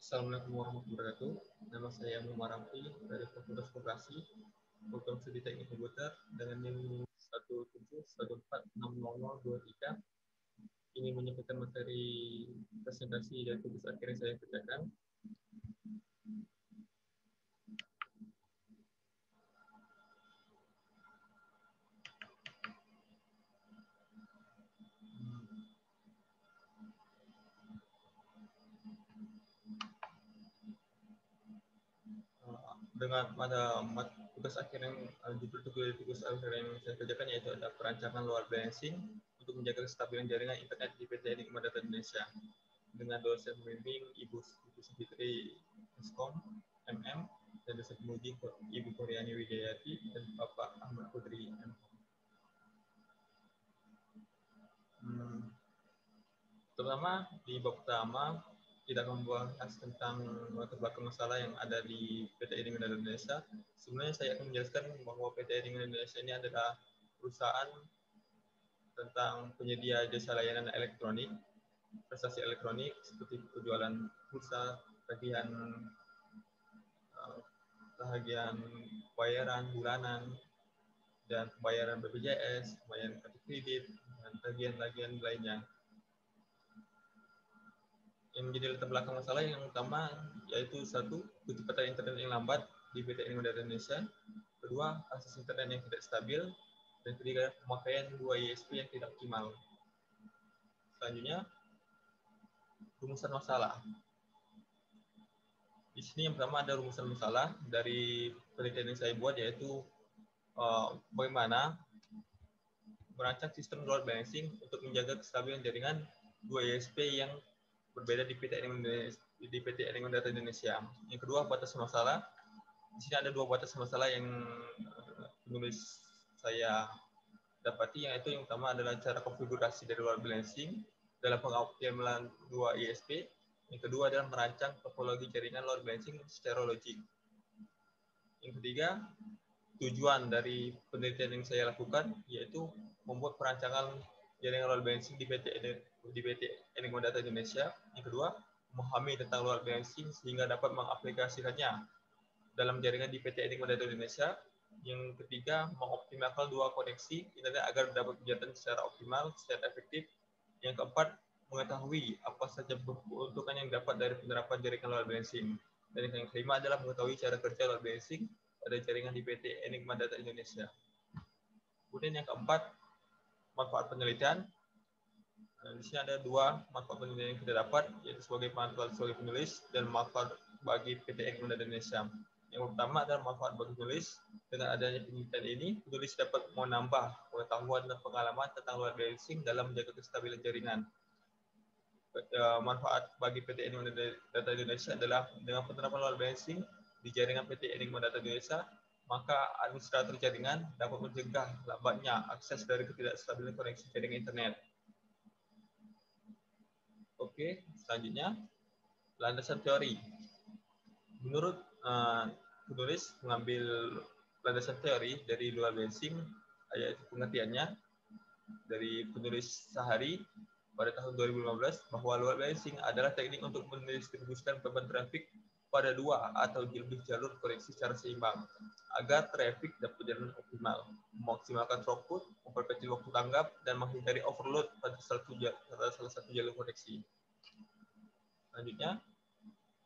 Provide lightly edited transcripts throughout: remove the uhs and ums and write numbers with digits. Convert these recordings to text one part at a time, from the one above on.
Assalamualaikum warahmatullahi wabarakatuh. Nama saya Muhammad Ramfi dari Fakultas Koperasi, Program Studi Teknik Komputer dengan NIM 171460023. Ini menyampaikan materi presentasi dan tugas akhir yang saya kerjakan. Dengan pada tugas akhir yang judul tugas akhir yang saya kerjakan yaitu ada perancangan load balancing untuk menjaga kestabilan jaringan internet di PT Enigma Data Indonesia dengan dosen pembimbing Ibu Fitri Eskom MM dan dosen penguji Ibu Koryani Widayati dan Bapak Ahmad Putri M. Terutama di bab pertama kita akan membahas tentang latar belakang masalah yang ada di PT Enigma Data Indonesia. Sebenarnya saya akan menjelaskan bahwa PT Enigma Indonesia ini adalah perusahaan tentang penyedia jasa layanan elektronik, prestasi elektronik seperti penjualan pulsa, tagihan bayaran bulanan, dan pembayaran BPJS, pembayaran kartu kredit, dan tagihan-tagihan lainnya. Yang menjadi latar belakang masalah yang utama yaitu satu, kecepatan internet yang lambat di PT Enigma Data Indonesia, kedua, akses internet yang tidak stabil, dan ketiga, pemakaian 2 ISP yang tidak optimal. Selanjutnya, rumusan masalah. Di sini yang pertama ada rumusan masalah dari penelitian yang saya buat yaitu bagaimana merancang sistem load balancing untuk menjaga kestabilan jaringan 2 ISP yang berbeda di PT Enigma Data Indonesia. Yang kedua, batasan masalah. Di sini ada dua batasan masalah yang penulis saya dapati, yaitu yang pertama adalah cara konfigurasi dari load balancing dalam pengoptimalan 2 ISP. Yang kedua adalah merancang topologi jaringan load balancing secara logik. Yang ketiga, tujuan dari penelitian yang saya lakukan yaitu membuat perancangan jaringan load balancing di PT Enigma Data Indonesia. Yang kedua, memahami tentang load balancing sehingga dapat mengaplikasikannya dalam jaringan di PT Enigma Data Indonesia. Yang ketiga, mengoptimalkan 2 koneksi internet agar dapat berjalan secara optimal, secara efektif. Yang keempat, mengetahui apa saja keuntungan yang dapat dari penerapan jaringan load balancing. Dan yang kelima adalah mengetahui cara kerja load balancing pada jaringan di PT Enigma Data Indonesia. Kemudian yang keempat, manfaat penelitian. Di sini ada 2 manfaat penelitian yang kita dapat, yaitu sebagai manfaat sebagai penulis dan manfaat bagi PT Enigma Data Indonesia. Yang pertama adalah manfaat bagi penulis. Dengan adanya penelitian ini, penulis dapat menambah pengetahuan dan pengalaman tentang load balancing dalam menjaga kestabilan jaringan. Manfaat bagi PT Enigma Data Indonesia adalah dengan penerapan load balancing di jaringan PT Enigma Data Indonesia, maka administrator jaringan dapat mencegah lambatnya akses dari ketidakstabilan koneksi jaringan internet. Oke, selanjutnya landasan teori. Menurut penulis mengambil landasan teori dari load balancing, yaitu pengertiannya dari penulis Sahari pada tahun 2015 bahwa load balancing adalah teknik untuk mendistribusikan beban trafik pada 2 atau lebih jalur koneksi secara seimbang agar trafik dapat berjalan optimal, memaksimalkan throughput, memperkecil waktu tanggap, dan menghindari overload pada salah satu jalur koneksi. Selanjutnya,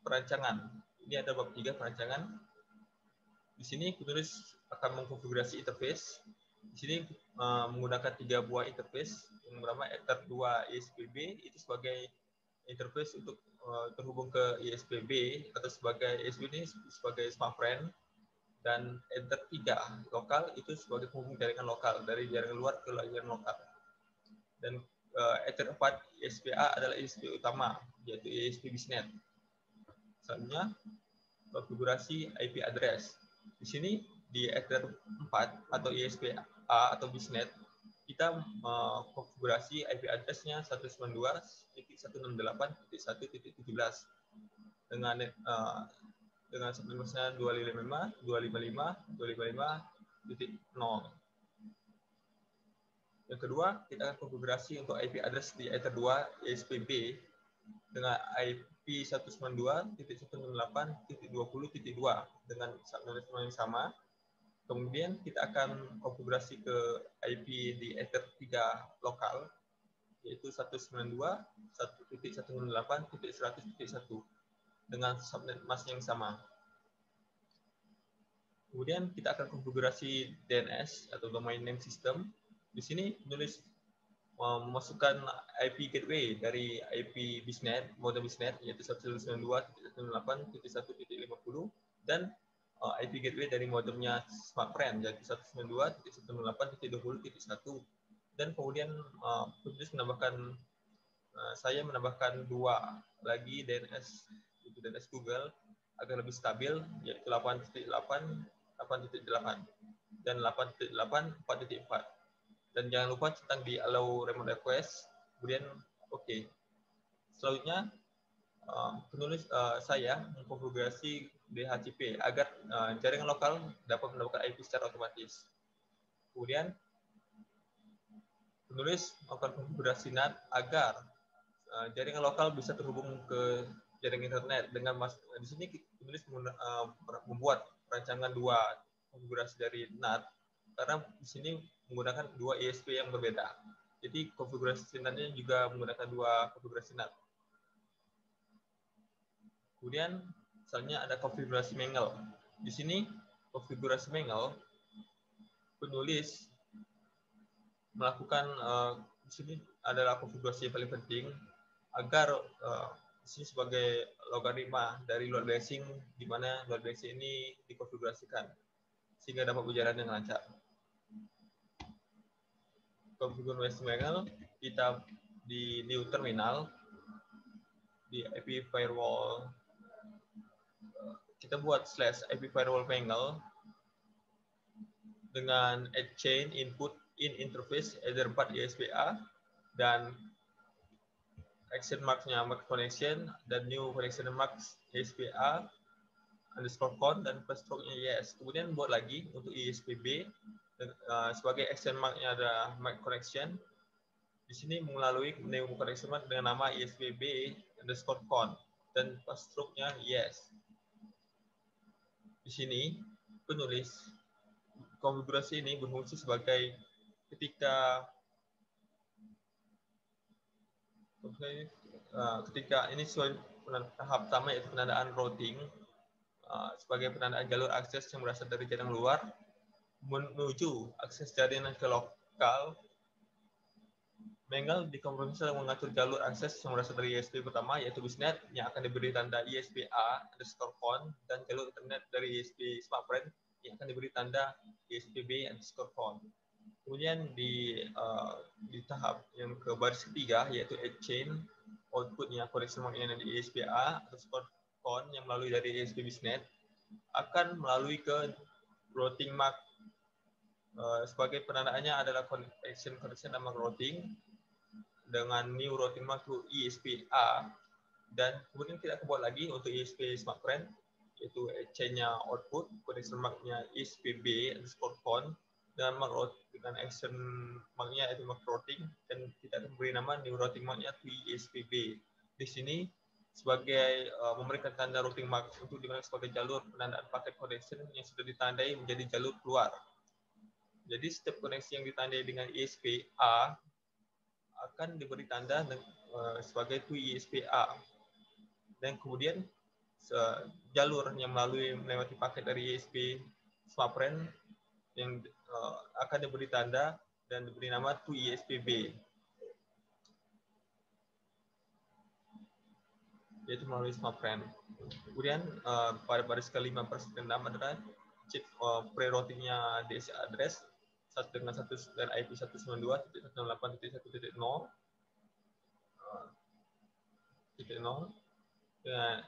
perancangan. Ini ada bab 3 perancangan. Di sini penulis akan mengkonfigurasi interface. Di sini menggunakan 3 buah interface. Yang pertama Ether 2 ISPB itu sebagai interface untuk terhubung ke ISPB atau sebagai ISP ini sebagai smart friend, dan Ether 3 lokal itu sebagai penghubung jaringan lokal dari jaringan luar ke jaringan lokal. Dan Ether 4 ISPA adalah ISP utama yaitu ISP BISNet. Selanjutnya konfigurasi IP address. Di sini di Ether 4 atau ISP A atau BISNet kita konfigurasi IP address-nya 192.168.1.17 dengan subnetnya 255.255.255.0. Yang kedua, kita akan konfigurasi untuk IP address di Ether 2 ISPB dengan IP 192.168.20.2 dengan subnet yang sama. Kemudian kita akan konfigurasi ke IP di Ether 3 lokal, yaitu 192.168.100.1 dengan subnet mask yang sama. Kemudian kita akan konfigurasi DNS atau Domain Name System. Di sini menulis memasukkan IP gateway dari IP BISnet, modem BISnet, yaitu 192.168.1.50 dan IP gateway dari modemnya SmartFriend, yaitu 192.168.20.1. Dan kemudian penulis menambahkan, saya menambahkan 2 lagi DNS, yaitu DNS Google, agar lebih stabil, yaitu 8.8, 8.8, dan 8.8, 4.4. Dan jangan lupa centang di allow remote request, kemudian oke. Selanjutnya, penulis saya mengkonfigurasi DHCP agar jaringan lokal dapat mendapatkan IP secara otomatis. Kemudian, penulis melakukan konfigurasi NAT agar jaringan lokal bisa terhubung ke jaringan internet. Dengan di sini penulis membuat rancangan 2 konfigurasi dari NAT, karena di sini menggunakan 2 ISP yang berbeda. Jadi konfigurasi NAT-nya juga menggunakan 2 konfigurasi NAT. Kemudian misalnya ada konfigurasi Mangle. Di sini konfigurasi Mangle, penulis melakukan di sini adalah konfigurasi yang paling penting agar di sini sebagai logaritma dari load balancing, di mana load balancing ini dikonfigurasikan sehingga dapat berjalan dengan lancar. Konfigurasi Mangle kita di new terminal di IP firewall, kita buat /IP firewall Mangle dengan add chain input in interface either 4 ISPA dan action mark-nya mark connection dan new connection marks ISPA underscore con dan first stroke-nya yes. Kemudian buat lagi untuk ISPB sebagai action mark-nya ada mark connection. Di sini melalui new connection mark dengan nama ISPB underscore con dan first stroke-nya yes. Di sini penulis konfigurasi ini berfungsi sebagai ketika ini sesuai tahap pertama, yaitu penandaan routing sebagai penandaan jalur akses yang berasal dari jaringan luar menuju akses jaringan ke lokal. Mangle dikonfigurasi mengatur jalur akses yang berasal dari ISP pertama, yaitu BISnet, yang akan diberi tanda ISPA underscore con, dan jalur internet dari ISP SmartFriend yang akan diberi tanda ISPB underscore con. Kemudian di tahap yang ke baris ketiga, yaitu add chain, outputnya connection mark-nya di ISPA underscore con yang melalui dari ISP BISnet akan melalui ke routing mark. Sebagai penandaannya adalah connection dan mark routing dengan new routing mark to ISPA, dan kemudian kita akan buat lagi untuk ISP SmartFriend, yaitu chain-nya output, connection mark-nya ISPB underscore con dengan mark dengan action mark-nya yaitu mark routing, dan kita akan beri nama new routing mark-nya to ISPB. Di sini sebagai memberikan tanda routing mark untuk digunakan sebagai jalur penandaan paket connection yang sudah ditandai menjadi jalur keluar. Jadi setiap koneksi yang ditandai dengan ISPA akan diberi tanda sebagai TUI ISPA, dan kemudian jalur yang melewati paket dari ISP SmartFriend yang akan diberi tanda dan diberi nama TUI ISPB, yaitu melalui SmartFriend. Kemudian pada baris kelima baris keenam adalah chip pre-routingnya DSC address dengan IP 192.168.1.0 dengan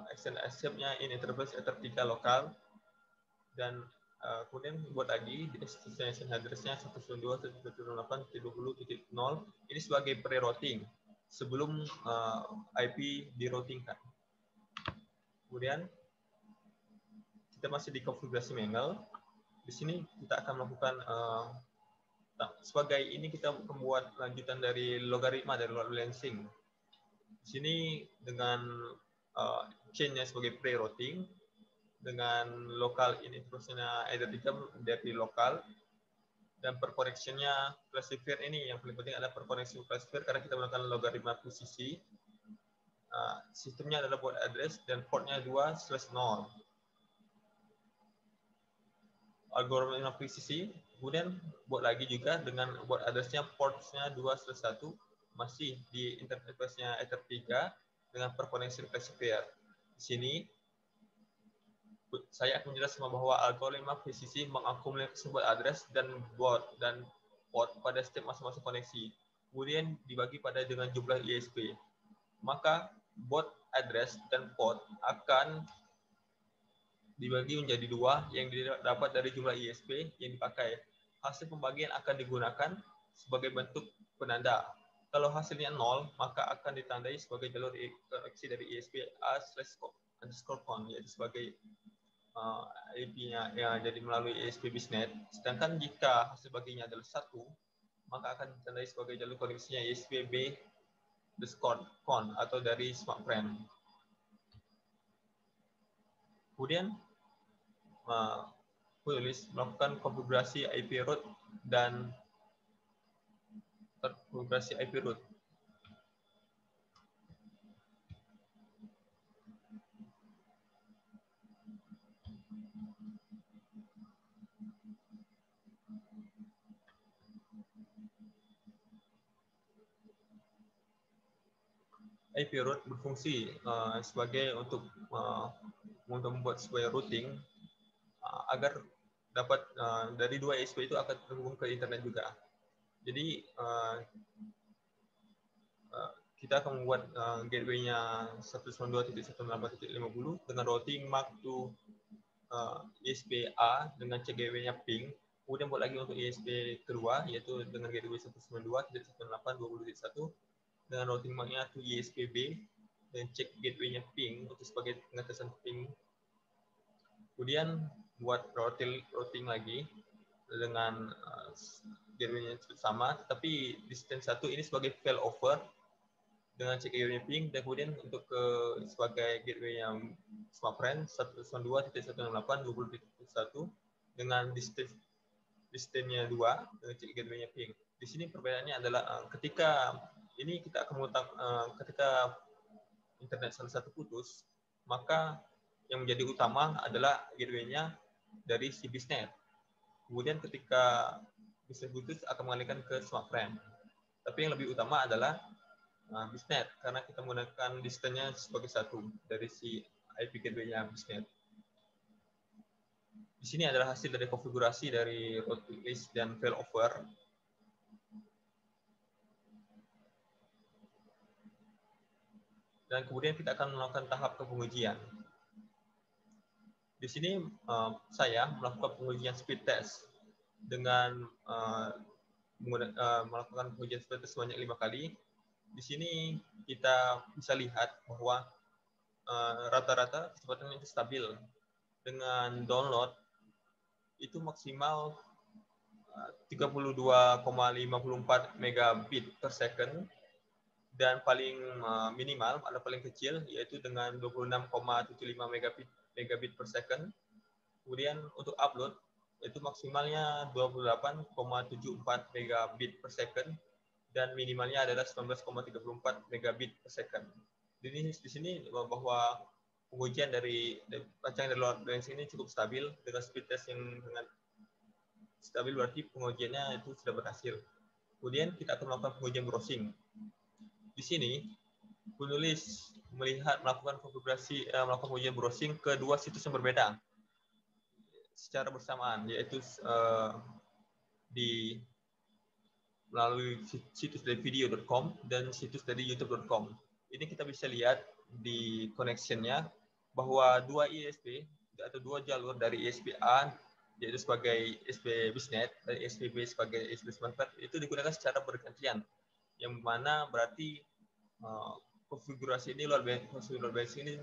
extend accept-nya in interface Ether 3 lokal, dan kemudian buat lagi destination address-nya 192.168.20.0 ini sebagai pre-routing sebelum IP di-routingkan. Kemudian kita masih di konfigurasi Mangle. Di sini kita akan melakukan sebagai ini kita membuat lanjutan dari logaritma dari load balancing. Di sini dengan chain-nya sebagai pre-routing, dengan lokal ini terusnya either dari lokal, dan per connection-nya classifier ini yang paling penting adalah per connection classifier karena kita menggunakan logaritma presisi. Sistemnya adalah baud address dan portnya 2/0. Algoritma presisi, kemudian buat lagi juga dengan baud address-nya portnya 2/1 masih di interface-nya Ether 3 dengan per connection classifier. Di sini saya akan menjelaskan bahwa algoritma presisi mengakumulasi sebuah address dan baud dan port pada setiap masing-masing koneksi. Kemudian dibagi pada dengan jumlah ISP. Maka baud address dan port akan dibagi menjadi dua yang didapat dari jumlah ISP yang dipakai. Hasil pembagian akan digunakan sebagai bentuk penanda. Kalau hasilnya 0, maka akan ditandai sebagai jalur koneksi dari ISP A/_con, yaitu sebagai IP-nya ya, jadi melalui ISP BISnet. Sedangkan jika hasil baginya adalah 1, maka akan ditandai sebagai jalur koneksinya ISP B_con atau dari SmartFriend. Kemudian penulis melakukan konfigurasi IP root dan konfigurasi IP root. IP root berfungsi sebagai untuk membuat sebuah routing agar dapat dari dua ISP itu akan terhubung ke internet juga. Jadi kita akan membuat gateway-nya 192.168.50 dengan routing MAC to ISP A dengan cek gateway-nya ping. Kemudian buat lagi untuk ISP kedua yaitu dengan gateway 192.168.20.1 dengan routing MAC-nya to ISP B dan cek gateway-nya ping untuk sebagai pengetesan ping. Kemudian buat routing lagi dengan gateway-nya sama, tapi distance 1 ini sebagai failover dengan cek gateway ping, dan kemudian untuk sebagai gateway yang SmartFriend 192.168.20.1 dengan distance-nya 2 dengan cek gateway ping. Di sini perbedaannya adalah ketika ini kita akan ketika internet salah satu putus, maka yang menjadi utama adalah gateway-nya dari si BISnet. Kemudian ketika BISnet putus akan mengalihkan ke SmartFriend. Tapi yang lebih utama adalah BISnet karena kita menggunakan distance-nya sebagai satu dari si IP gateway-nya BISnet. Di sini adalah hasil dari konfigurasi dari routing list dan failover. Dan kemudian kita akan melakukan tahap pengujian. Di sini saya melakukan pengujian speed test dengan melakukan pengujian speed test sebanyak 5 kali. Di sini kita bisa lihat bahwa rata-rata kecepatannya itu stabil. Dengan download itu maksimal 32,54 megabit per second dan paling minimal ada paling kecil yaitu dengan 26,75 megabit per second. Kemudian untuk upload itu maksimalnya 28,74 megabit per second dan minimalnya adalah 19,34 megabit per second. Di sini bahwa pengujian dari rancangan dari load balancing ini cukup stabil dengan speed test yang dengan stabil, berarti pengujiannya itu sudah berhasil. Kemudian kita akan melakukan pengujian browsing. Di sini penulis melakukan pengujian browsing ke dua situs yang berbeda secara bersamaan, yaitu melalui situs dari video.com dan situs dari youtube.com. Ini kita bisa lihat di connection-nya bahwa dua ISP atau dua jalur dari ISP A yaitu sebagai ISP BISnet dan ISP B sebagai ISP SmartFriend itu digunakan secara bergantian, yang mana berarti konfigurasi ini load balancing ini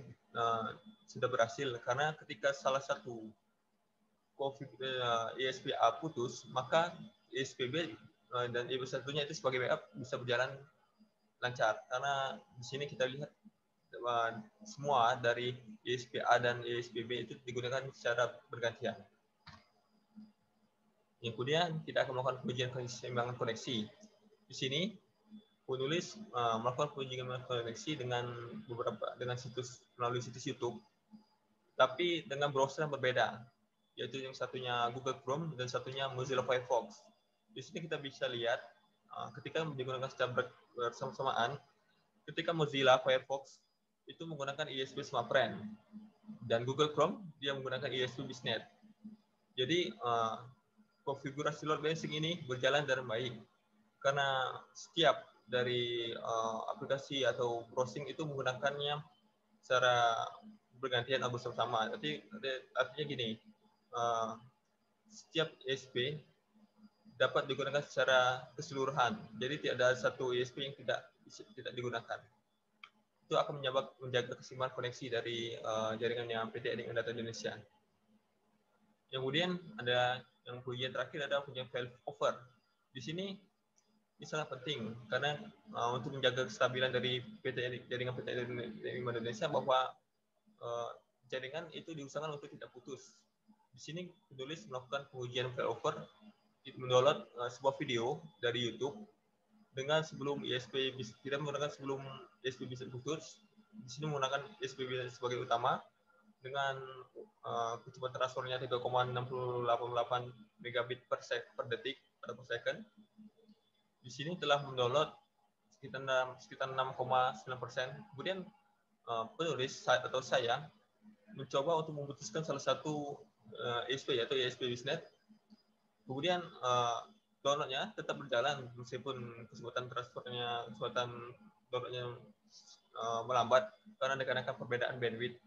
sudah berhasil karena ketika salah satu ISP A putus, maka ISP B dan ISP satunya itu sebagai backup bisa berjalan lancar, karena di sini kita lihat semua dari ESP-A dan ESP-B itu digunakan secara bergantian. Yang kemudian kita akan melakukan pengujian keseimbangan koneksi. Di sini penulis melakukan pengujian koneksi dengan situs melalui situs YouTube, tapi dengan browser yang berbeda, yaitu yang satunya Google Chrome dan satunya Mozilla Firefox. Di sini kita bisa lihat ketika digunakan secara bersama-samaan, ketika Mozilla Firefox itu menggunakan ISP Smartfren dan Google Chrome dia menggunakan ISP BizNet. Jadi konfigurasi load balancing ini berjalan dengan baik karena setiap dari aplikasi atau browsing itu menggunakannya secara bergantian atau bersama-sama. Jadi artinya gini, setiap ISP dapat digunakan secara keseluruhan. Jadi tidak ada satu ISP yang tidak digunakan. Itu akan menjaga keseimbangan koneksi dari jaringannya PT Edik Data Indonesia. Yang kemudian ada yang pengujian terakhir ada pengujian failover. Di sini ini sangat penting karena untuk menjaga kestabilan dari jaringan PT Edik Indonesia bahwa jaringan itu diusahakan untuk tidak putus. Di sini penulis melakukan pengujian failover, mendownload sebuah video dari YouTube dengan sebelum ISP tidak menggunakan sebelum ISP bisa putus. Di sini menggunakan ISP sebagai utama dengan kecepatan transfernya 3,688 megabit per detik atau per second. Di sini telah mendownload sekitar 6,9%. Kemudian penulis atau saya mencoba untuk memutuskan salah satu ISP yaitu ISP BizNet. Kemudian downloadnya tetap berjalan meskipun kecepatan downloadnya melambat karena dikarenakan perbedaan bandwidth.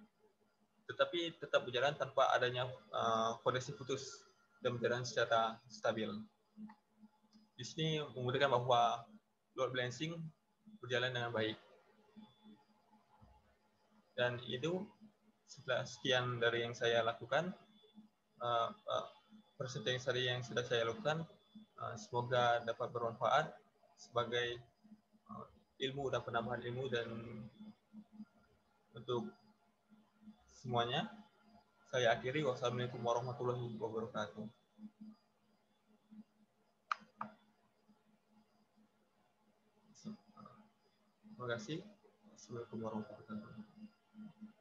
Tetapi tetap berjalan tanpa adanya koneksi putus dan berjalan secara stabil. Di sini membuktikan bahwa load balancing berjalan dengan baik. Dan itu sekian dari yang saya lakukan. Presentasi yang sudah saya lakukan semoga dapat bermanfaat sebagai ilmu dan penambahan ilmu dan untuk semuanya. Saya akhiri. Wassalamualaikum warahmatullahi wabarakatuh. Terima kasih. Assalamualaikum warahmatullahi wabarakatuh.